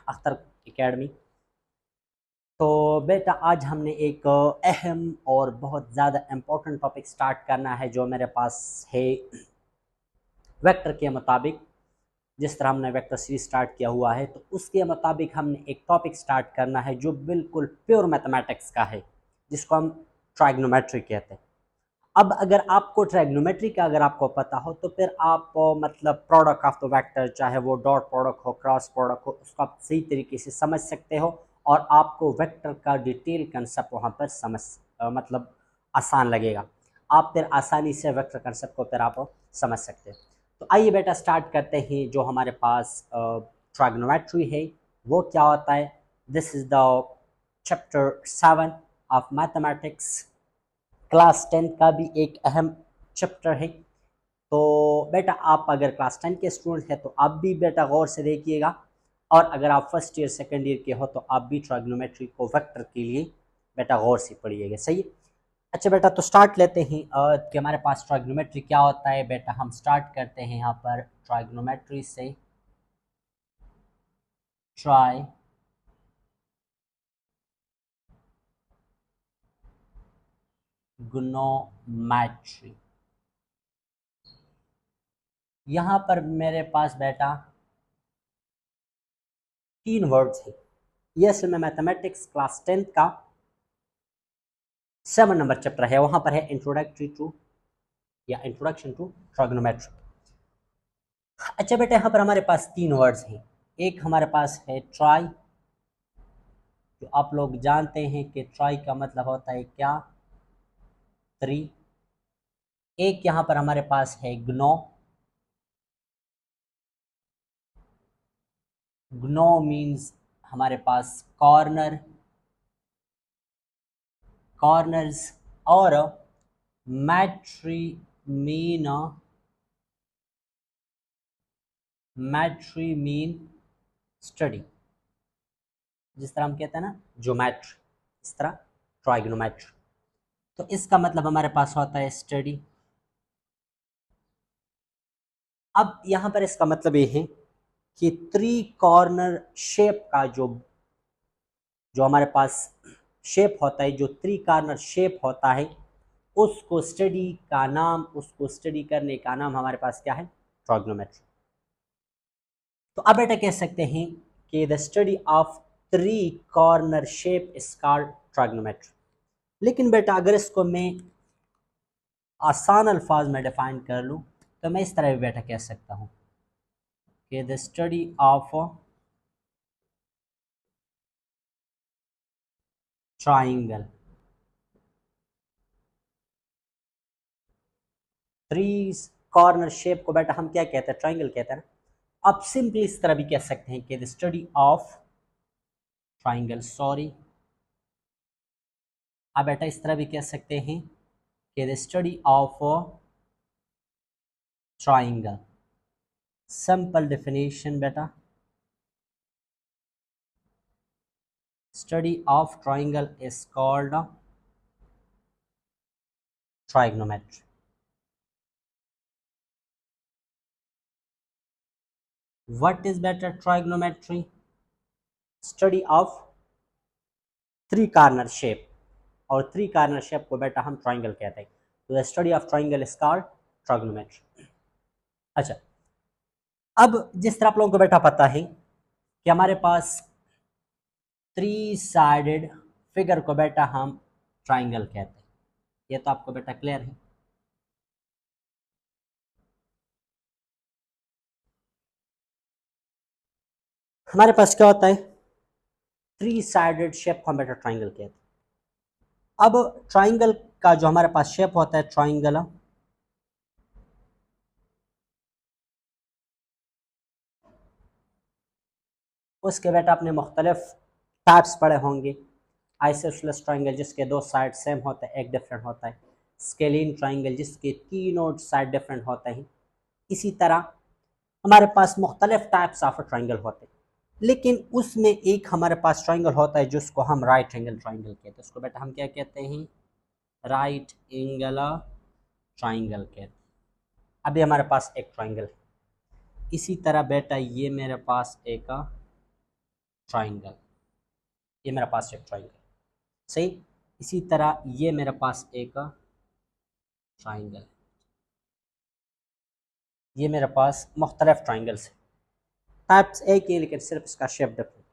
Akhtar academy. तो बेटा आज हमने एक अहम और बहुत ज़्यादा इम्पोर्टेंट टॉपिक स्टार्ट करना है जो मेरे पास है वेक्टर के मुताबिक। जिस तरह हमने वेक्टर सीरीज स्टार्ट किया हुआ है तो उसके मुताबिक हमने एक टॉपिक स्टार्ट करना है जो बिल्कुल प्योर मैथमेटिक्स का है, जिसको हम ट्राइग्नोमेट्री कहते हैं। अब अगर आपको ट्राइग्नोमेट्री का अगर आपको पता हो तो फिर आप मतलब प्रोडक्ट ऑफ द वेक्टर, चाहे वो डॉट प्रोडक्ट हो, क्रॉस प्रोडक्ट हो, उसको आप सही तरीके से समझ सकते हो और आपको वेक्टर का डिटेल कंसेप्ट वहाँ पर मतलब आसान लगेगा। आप फिर आसानी से वेक्टर कंसेप्ट को फिर आप समझ सकते हैं। तो आइए बेटा स्टार्ट करते हैं। जो हमारे पास ट्राइग्नोमेट्री है वो क्या होता है। This is the chapter 7 of mathematics. Class 10 का भी एक अहम चैप्टर है। तो बेटा आप अगर क्लास 10 के स्टूडेंट हैं तो आप भी बेटा गौर से देखिएगा, और अगर आप फर्स्ट ईयर सेकेंड ईयर के हो तो आप भी ट्राइग्नोमेट्री को वेक्टर के लिए बेटा गौर से पढ़िएगा। सही है। अच्छा बेटा तो स्टार्ट लेते हैं कि हमारे पास ट्राइग्नोमेट्री क्या होता है। बेटा हम स्टार्ट करते हैं यहाँ पर ट्राइग्नोमेट्री से। ट्राइग्नोमेट्री, यहाँ पर मेरे पास बेटा 3 वर्ड्स हैं। ये असल में मैथमेटिक्स क्लास 10 का 7 नंबर चैप्टर है। वहां पर है इंट्रोडक्टरी टू या इंट्रोडक्शन टू ट्राइग्नोमेट्री। अच्छा बेटा यहाँ पर हमारे पास 3 वर्ड्स हैं। एक हमारे पास है ट्राई, जो आप लोग जानते हैं कि ट्राई का मतलब होता है क्या, 3। एक यहाँ पर हमारे पास है ग्नो। ग्नो मीन्स हमारे पास कॉर्नर, कॉर्नर्स। और मैट्री मीन, मैट्री मीन स्टडी। जिस तरह हम कहते हैं ना ज्योमेट्री, इस तरह ट्राइग्नोमेट्री। तो इसका मतलब हमारे पास होता है स्टडी। अब यहाँ पर इसका मतलब ये है कि 3 कॉर्नर शेप का जो जो हमारे पास शेप होता है, जो 3 कॉर्नर शेप होता है, उसको स्टडी का नाम, उसको स्टडी करने का नाम हमारे पास क्या है, ट्राइग्नोमेट्री। तो अब बेटा कह सकते हैं कि the study of 3 corner shape is called trigonometry. लेकिन बेटा अगर इसको मैं आसान अल्फाज में डिफाइन कर लूँ तो मैं इस तरह भी बेटा कह सकता हूँ कि the study of triangle, 3 corner shape को बेटा हम क्या कहते हैं, ट्राइंगल कहते हैं ना। अब सिंपली इस तरह भी कह सकते हैं कि the study of triangle, sorry, अब बेटा इस तरह भी कह सकते हैं कि the study of triangle. Simple definition बेटा, study of triangle is called trigonometry. What is better trigonometry? Study of 3 corner shape, और 3 corner shape को बेटा हम ट्राइंगल कहते हैं। तो the study of triangle is called trigonometry. अच्छा, अब जिस तरह आप लोगों को बेटा पता है कि हमारे पास 3 साइडेड फिगर को बेटा हम ट्राइंगल कहते हैं, ये तो आपको बेटा क्लियर है। हमारे पास क्या होता है, 3 साइडेड शेप को हम बेटा ट्राइंगल कहते हैं। अब ट्राइंगल का जो हमारे पास शेप होता है ट्राइंगल, उसके बेटा आपने मुख्तलिफ टाइप्स पढ़े होंगे। आइसोसेलेस ट्राइंगल जिसके 2 साइड सेम होते हैं, एक डिफरेंट होता है। स्केलिन ट्राइंगल जिसके 3 साइड डिफरेंट होते हैं। इसी तरह हमारे पास मुख्तलिफ टाइप्स ऑफ ट्राइंगल होते हैं, लेकिन उसमें एक हमारे पास ट्राइंगल होता है जिसको हम राइट एंगल ट्राइंगल कहते हैं। उसको बेटा हम क्या कहते हैं, राइट एंगल ट्राइंगल कहते हैं। अभी हमारे पास एक ट्राइंगल है। इसी तरह बेटा ये मेरे पास एक ट्राइंगल, ये मेरे पास एक ट्राइंगल, सही। इसी तरह ये मेरे पास एक ट्राइंगल, ये मेरे पास मुख्तलिफ ट्राइंगल्स हैं, टाइप्स एक ही लेकिन सिर्फ इसका शेप डिफरेंट।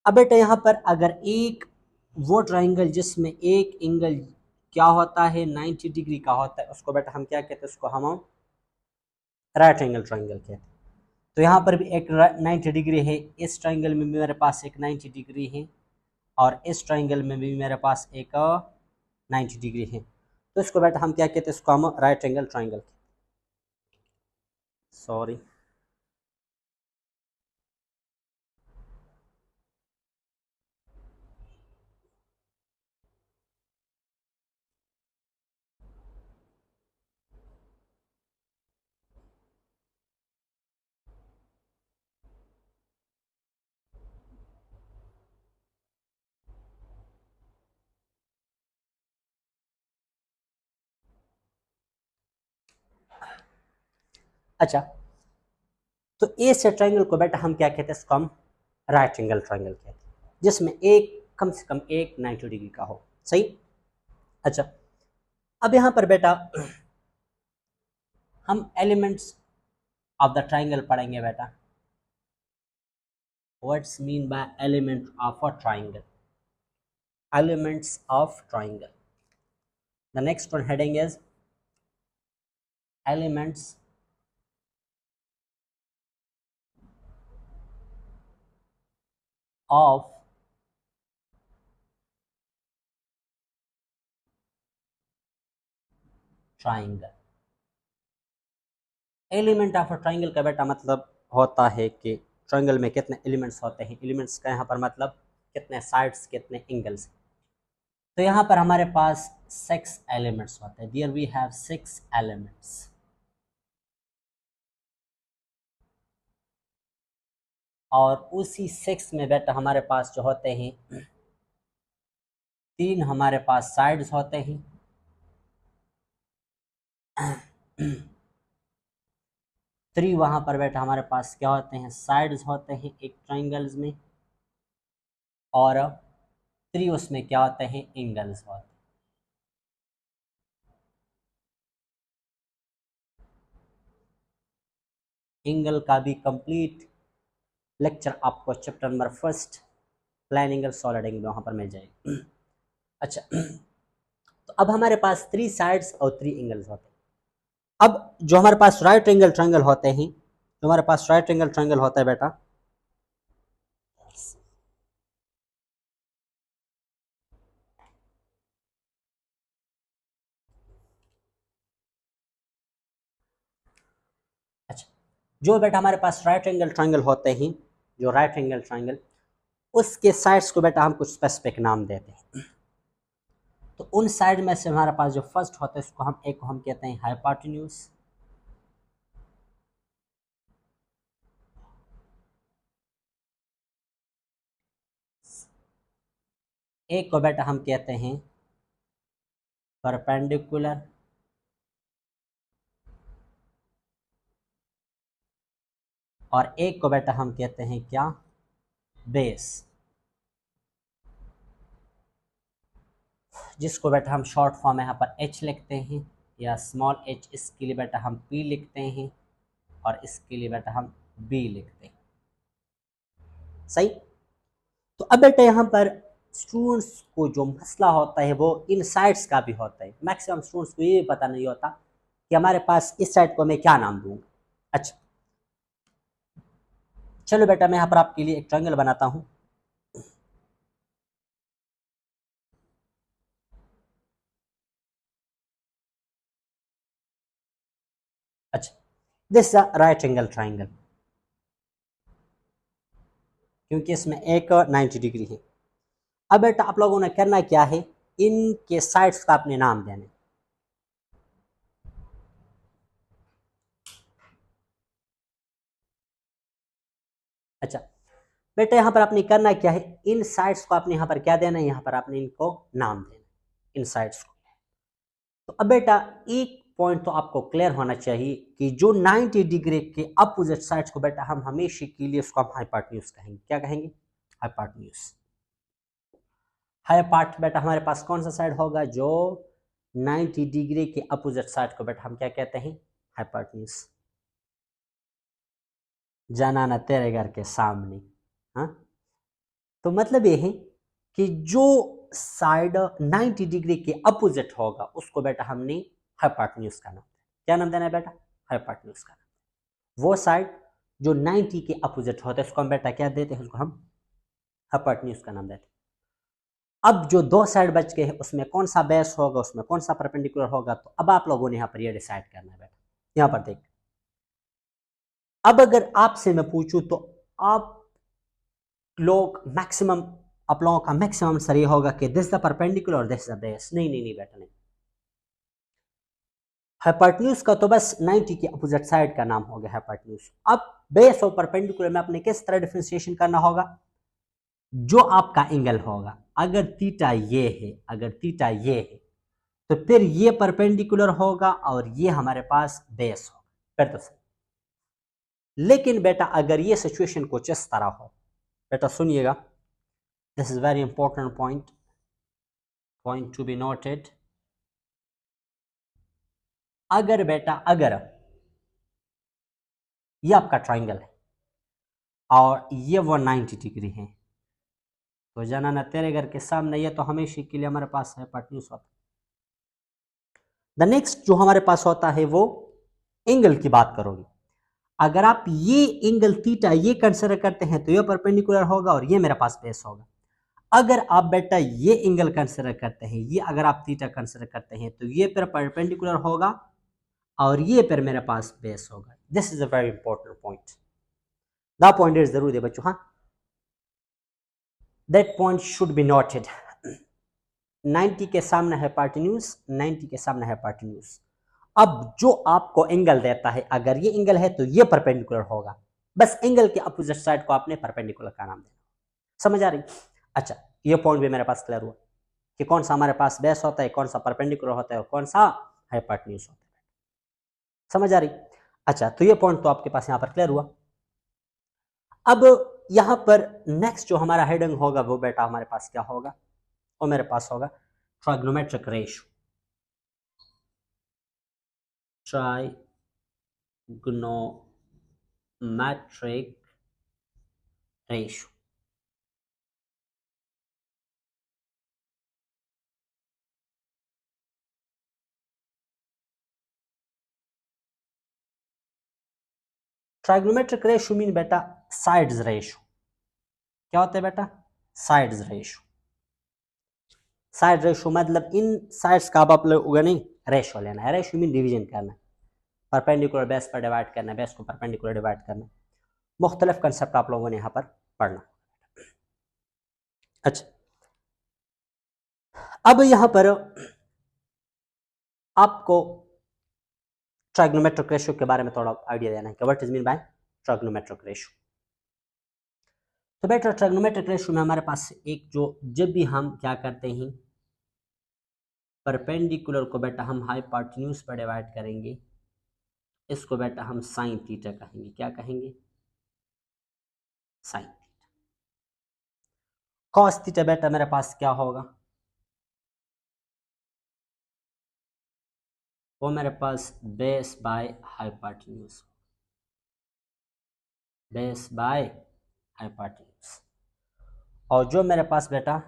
अब बेटा यहाँ पर अगर एक वो ट्राइंगल जिसमें एक एंगल क्या होता है 90 डिग्री का होता है, उसको बेटा हम क्या कहते हैं, उसको हम राइट एंगल ट्राइंगल कहते हैं। तो यहाँ पर भी एक 90 डिग्री है, इस ट्राइंगल में भी मेरे पास एक 90 डिग्री है, और इस ट्राइंगल में भी मेरे पास एक 90 डिग्री है। तो इसको बेटा हम क्या कहते हैं, इसको हम राइट एंगल ट्राइंगल, सॉरी अच्छा, तो ए से ट्राइंगल को बेटा हम क्या कहते हैं, इसको हम राइट एंगल ट्राइंगल कहते हैं, जिसमें एक कम से कम एक 90 डिग्री का हो, सही। अच्छा, अब यहाँ पर बेटा हम एलिमेंट्स ऑफ द ट्राइंगल पढ़ेंगे बेटा। What's mean by element of a triangle, elements of triangle. The next one heading is elements of triangle. Element of a triangle का बेटा मतलब होता है कि ट्राइंगल में कितने एलिमेंट्स होते हैं, एलिमेंट्स का यहाँ पर मतलब कितने साइड्स, कितने एंगल्स। तो यहाँ पर हमारे पास 6 एलिमेंट्स होते हैं, देयर वी हैव 6 एलिमेंट्स। और उसी 6 में बेटा हमारे पास जो होते हैं 3 हमारे पास साइड्स होते हैं, 3 वहाँ पर बेटा हमारे पास क्या होते हैं, साइड्स होते हैं एक ट्राइंगल्स में, और 3 उसमें क्या होते हैं, एंगल्स होते हैं। एंगल का भी कंप्लीट लेक्चर आपको chapter number 1 plan angle solid angle वहाँ पर मिल जाएगी। अच्छा, तो अब हमारे पास 3 साइड्स और 3 एंगल्स होते हैं। अब जो हमारे पास राइट एंगल ट्राइंगल होते हैं, जो हमारे पास राइट एंगल ट्राइंगल होता है बेटा, अच्छा, जो बेटा हमारे पास राइट एंगल ट्राइंगल होते हैं, जो राइट एंगल ट्राइंगल, उसके साइड्स को बेटा हम कुछ स्पेसिफिक नाम देते हैं। तो उन साइड में से हमारे पास जो फर्स्ट होता है, उसको हम एक को हम कहते हैं हाइपोटेन्यूज, एक को बेटा हम कहते हैं परपेंडिकुलर, और एक को बेटा हम कहते हैं क्या, बेस, जिसको बेटा हम शॉर्ट फॉर्म में यहाँ पर एच लिखते हैं, या स्मॉल एच, इसके लिए बेटा हम पी लिखते हैं, और इसके लिए बेटा हम बी लिखते हैं, सही। तो अब बेटा यहाँ पर स्टूडेंट्स को जो मसला होता है वो इन साइड्स का भी होता है। मैक्सिमम स्टूडेंट्स को ये पता नहीं होता कि हमारे पास इस साइड को मैं क्या नाम दूंगा। अच्छा, चलो बेटा मैं यहाँ पर आपके लिए एक ट्रायंगल बनाता हूँ। अच्छा, दिस राइट एंगल ट्राइंगल, क्योंकि इसमें एक 90 डिग्री है। अब बेटा आप लोगों ने करना क्या है, इनके साइड्स का अपने नाम देने। अच्छा बेटा, यहाँ पर आपने करना क्या है, इन साइड्स को आपने यहाँ पर क्या देना है, यहाँ पर आपने इनको नाम देना इन साइड्स को। तो अब बेटा एक पॉइंट तो आपको क्लियर होना चाहिए कि जो 90 डिग्री के अपोजिट साइड्स को बेटा हम हमेशा के लिए उसको हम हाइपोटेन्यूज कहेंगे। क्या कहेंगे? हाइपोटेन्यूज। हाइपोट बेटा हमारे पास कौन सा साइड होगा? जो 90 डिग्री के अपोजिट साइड को बेटा हम क्या कहते हैं? हाइपोटेन्यूज। जाना ना तेरे घर के सामने। हाँ, तो मतलब ये है कि जो साइड 90 डिग्री के अपोजिट होगा उसको बेटा हमने हाइपोटेन्यूज का नाम। क्या नाम देना है बेटा? हाइपोटेन्यूज का नाम। वो साइड जो 90 के अपोजिट होता है उसको हम बेटा क्या देते हैं? उसको हम हाइपोटेन्यूज का नाम देते हैं। अब जो दो साइड बच गए हैं उसमें कौन सा बेस होगा, उसमें कौन सा परपेंडिकुलर होगा, तो अब आप लोगों ने यहाँ पर ये डिसाइड करना है बेटा। यहाँ पर देख, अब अगर आपसे मैं पूछूं तो आप लोग मैक्सिमम, आप लोगों का मैक्सिमम सर ये होगा कि दिस द परपेंडिकुलर और दिस द बेस। नहीं नहीं नहीं बेटा, नहीं। हाइपोटेन्यूज का तो बस 90 के अपोजिट साइड का नाम हो गया हाइपोटेन्यूज। अब बेस और परपेंडिकुलर में अपने किस तरह डिफरेंशिएशन करना होगा? जो आपका एंगल होगा, अगर थीटा ये है, अगर थीटा ये है, तो फिर ये परपेंडिकुलर होगा और ये हमारे पास बेस होगा, फिर तो सही। लेकिन बेटा अगर ये सिचुएशन कुछ इस तरह हो, बेटा सुनिएगा, this is very important point to be noted. अगर बेटा अगर ये आपका ट्राइंगल है और ये 190 डिग्री है, तो जाना ना तेरे घर के सामने, ये तो हमेशा के लिए हमारे पास हाइपोटेन्यूज होता है। द नेक्स्ट जो हमारे पास होता है वो एंगल की बात करोगे। अगर आप ये एंगल थीटा ये कंसीडर करते हैं तो ये परपेंडिकुलर होगा और ये मेरे पास बेस होगा। अगर आप बेटा ये एंगल कंसीडर करते हैं, ये अगर आप थीटा कंसीडर करते हैं तो ये फिर परपेंडिकुलर होगा और ये फिर मेरे पास बेस होगा। This is a very important point. The point is जरूर है बच्चों, हाँ, that point should be noted. 90 के सामने है हाइपोटेन्यूज, 90 के सामने है हाइपोटेन्यूज। अब जो आपको एंगल देता है, अगर ये एंगल है तो ये परपेंडिकुलर होगा। बस एंगल के अपोजिट साइड को आपने परपेंडिकुलर का नाम देना। समझ आ रही? अच्छा, ये पॉइंट भी मेरे पास क्लियर हुआ कि कौन सा हमारे पास बेस होता है, कौन सा परपेंडिकुलर होता है और कौन सा हाइपोटेन्यूज होता है। समझ आ रही? अच्छा, तो ये पॉइंट तो आपके पास यहां पर क्लियर हुआ। अब यहां पर नेक्स्ट जो हमारा हेडिंग होगा वो बेटा हमारे पास क्या होगा? वो मेरे पास होगा trigonometric ratio. Trigonometric ratio. Trigonometric ratio mean बेटा साइड्स रेशियो। क्या होता है बेटा? Sides ratio. साइड रेशियो मतलब इन साइड्स का आप लोगों ने रेशियो लेना है। रेशियो मीन डिवीजन करना है, परपेंडिकुलर बेस पर डिवाइड करना है, बेस को परपेंडिकुलर डिवाइड करना है। मुख्तलिफ कंसेप्ट आप लोगों ने यहाँ पर पढ़ना। अच्छा, अब यहाँ पर आपको ट्राइगोनोमेट्रिक रेशियो के बारे में थोड़ा आइडिया देना है कि what is mean by trigonometric ratio. तो बेटा ट्राइगोनोमेट्रिक रेशियो में हमारे पास एक जो, जब भी हम क्या करते हैं, परपेंडिकुलर को बेटा हम हाइपोटेन्यूज पर डिवाइड करेंगे, इसको बेटा हम साइन थीटा कहेंगे। क्या कहेंगे? Sine theta. कॉस थीटा बेटा मेरे पास क्या होगा? वो मेरे पास base by hypotenuse, base by hypotenuse. और जो मेरे पास बेटा,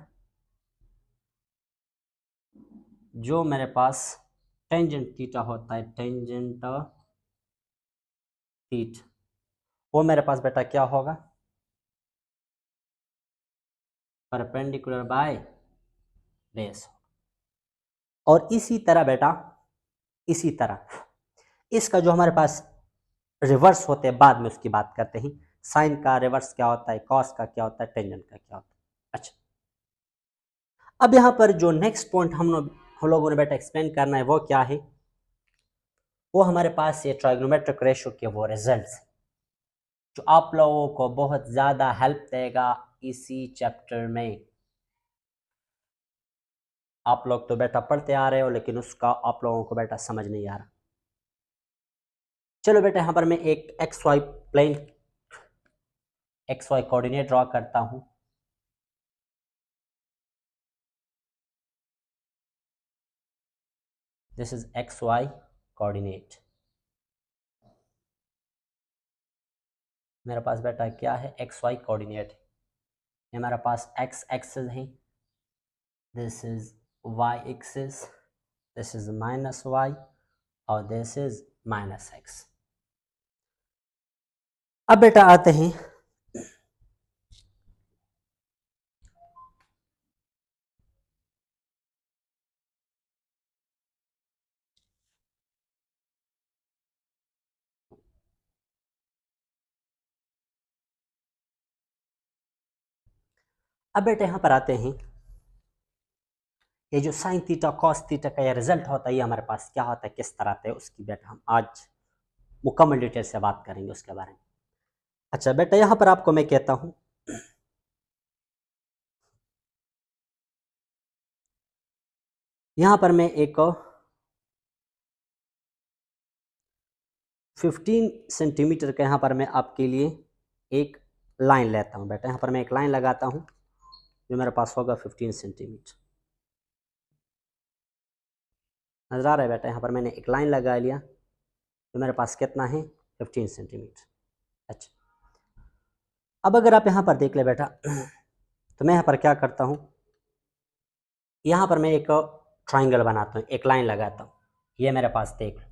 जो मेरे पास टेंजेंट थीटा होता है, टेंजेंट थीटा, वो मेरे पास बेटा क्या होगा? Perpendicular by base. और इसी तरह बेटा, इसी तरह इसका जो हमारे पास रिवर्स होते हैं, बाद में उसकी बात करते हैं। साइन का रिवर्स क्या होता है, कॉस का क्या होता है, टेंजेंट का क्या होता है। अच्छा, अब यहां पर जो नेक्स्ट पॉइंट हम लोगों ने बेटा एक्सप्लेन करना है वो क्या है? वो हमारे पास ये ट्राइगोनोमेट्रिक रेशियो के वो रिजल्ट्स जो आप लोगों को बहुत ज़्यादा हेल्प देगा इसी चैप्टर में। आप लोग तो बेटा पढ़ते आ रहे हो लेकिन उसका आप लोगों को बेटा समझ नहीं आ रहा। चलो बेटा यहाँ पर मैं एक x y plane x y coordinate draw करता हूं। This is x y coordinate. मेरे पास बेटा क्या है, एक्स वाई कोऑर्डिनेट। ये हमारे पास एक्स एक्सिस है, this is y axis, this is minus y और दिस इज माइनस एक्स। अब बेटा आते हैं अब बेटा यहाँ पर आते हैं, ये जो साइन थीटा कॉस थीटा का ये रिजल्ट होता है, ये हमारे पास क्या होता है, किस तरह आता है, उसकी बेटा हम आज मुकम्मल डिटेल से बात करेंगे उसके बारे में। अच्छा बेटा यहाँ पर आपको मैं कहता हूँ, यहाँ पर मैं एक 15 सेंटीमीटर का यहाँ पर मैं आपके लिए एक लाइन लेता हूँ। बेटा यहाँ पर मैं एक लाइन लगाता हूँ जो मेरे पास होगा 15 सेंटीमीटर। नजर आ रहा है बेटा, यहाँ पर मैंने एक लाइन लगा लिया तो मेरे पास कितना है, 15 सेंटीमीटर। अच्छा, अब अगर आप यहाँ पर देख ले बेटा, तो मैं यहाँ पर क्या करता हूँ, यहाँ पर मैं एक ट्राइंगल बनाता हूँ, एक लाइन लगाता हूँ। ये मेरे पास देख लो,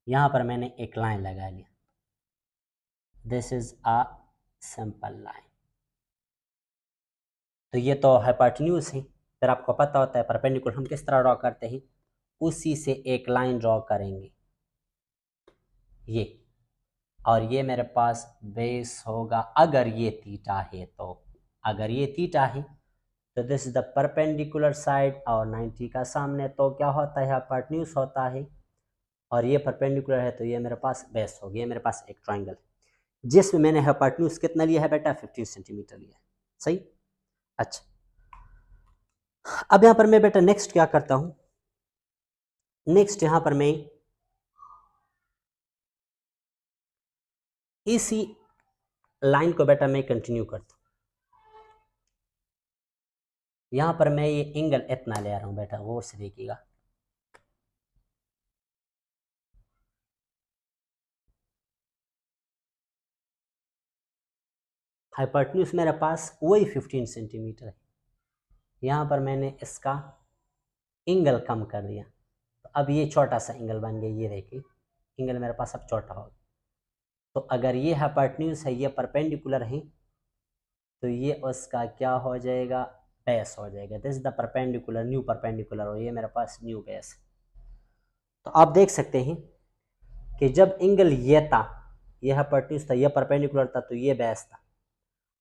यहाँ पर मैंने एक लाइन लगा लिया, this is a simple line. तो ये तो हाइपोटेन्यूज है, फिर आपको पता होता है परपेंडिकुलर हम किस तरह ड्रॉ करते हैं, उसी से एक लाइन ड्रॉ करेंगे ये, और ये मेरे पास बेस होगा। अगर ये थीटा है तो, अगर ये थीटा है तो this is the perpendicular side और 90 का सामने तो क्या होता है, हाइपोटेन्यूज होता है, और ये परपेंडिकुलर है तो ये मेरे पास बेस हो गया। मेरे पास एक ट्राइंगल है जिसमें मैंने हाइपोटेन्यूज कितना लिया है बेटा, 15 सेंटीमीटर लिया है, सही। अच्छा, अब यहाँ पर मैं बेटा नेक्स्ट क्या करता हूँ, नेक्स्ट यहाँ पर मैं इसी लाइन को बेटा मैं कंटिन्यू करता हूँ। यहाँ पर मैं ये एंगल इतना ले रहा हूँ बेटा, गौर से देखिएगा, हाइपोटेन्यूज मेरे पास वही 15 सेंटीमीटर है। यहाँ पर मैंने इसका एंगल कम कर दिया, तो अब ये छोटा सा एंगल बन गया। ये देखिए एंगल मेरे पास अब छोटा होगा। तो अगर ये हाइपोटेन्यूज है, ये परपेंडिकुलर है, तो ये उसका क्या हो जाएगा, बेस हो जाएगा। This is the perpendicular, new perpendicular, और ये मेरे पास न्यू बेस। तो आप देख सकते हैं कि जब एंगल ये था, ये हाइपोटेन्यूज था, ये परपेंडिकुलर था, तो ये बेस था।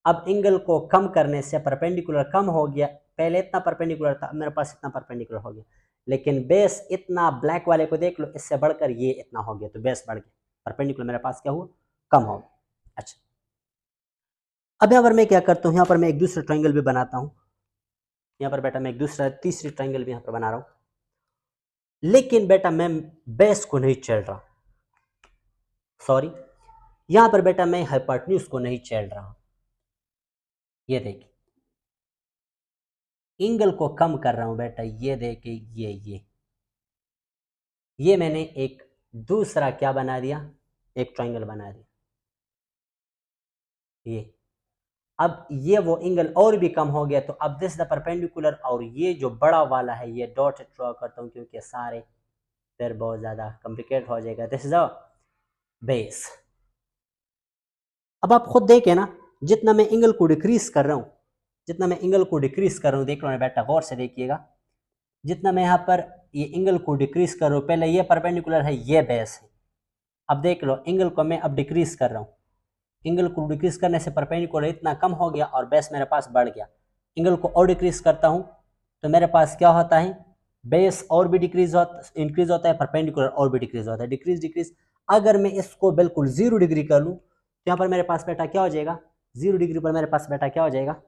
अब एंगल को कम करने से परपेंडिकुलर कम हो गया, पहले इतना परपेंडिकुलर था, अब मेरे पास इतना परपेंडिकुलर हो गया, लेकिन बेस इतना, ब्लैक वाले को देख लो, इससे बढ़कर ये इतना हो गया, तो बेस बढ़ गया, परपेंडिकुलर मेरे पास क्या हुआ, कम हो गया। अच्छा, अब यहाँ पर मैं क्या करता हूँ, यहाँ पर मैं एक दूसरा ट्राइंगल भी बनाता हूँ। यहाँ पर बेटा मैं एक दूसरा तीसरी ट्राइंगल भी यहाँ पर बना रहा हूँ, लेकिन बेटा मैं बेस को नहीं चल रहा, सॉरी, यहाँ पर बेटा मैं हाइपोटेन्यूज को नहीं चल रहा। ये देखिए एंगल को कम कर रहा हूं बेटा, ये देखिए ये मैंने एक दूसरा क्या बना दिया, एक ट्राइंगल बना दिया। ये अब ये वो एंगल और भी कम हो गया, तो अब दिस द परपेंडिकुलर, और ये जो बड़ा वाला है ये डॉट ड्रॉ करता हूं क्योंकि सारे फिर बहुत ज्यादा कॉम्प्लिकेट हो जाएगा। This is the base. अब आप खुद देखें ना, जितना मैं एंगल को डिक्रीज कर रहा हूं, जितना मैं एंगल को डिक्रीज कर रहा हूं, देख लो ना बेटा, गौर से देखिएगा, जितना मैं यहाँ पर ये एंगल को डिक्रीज कर रहा हूँ, पहले ये परपेंडिकुलर है, ये बेस है, अब देख लो एंगल को मैं अब डिक्रीज कर रहा हूँ, एंगल को डिक्रीज करने से परपेंडिकुलर इतना कम हो गया और बेस मेरे पास बढ़ गया। एंगल को और डिक्रीज करता हूँ तो मेरे पास क्या होता है, बेस और भी डिक्रीज होता, इंक्रीज होता है, परपेंडिकुलर और भी डिक्रीज होता है, डिक्रीज डिक्रीज। अगर मैं इसको बिल्कुल 0 डिग्री कर लूँ तो यहाँ पर मेरे पास बेटा क्या हो जाएगा, 0 डिग्री पर मेरे पास बेटा क्या हो जाएगा,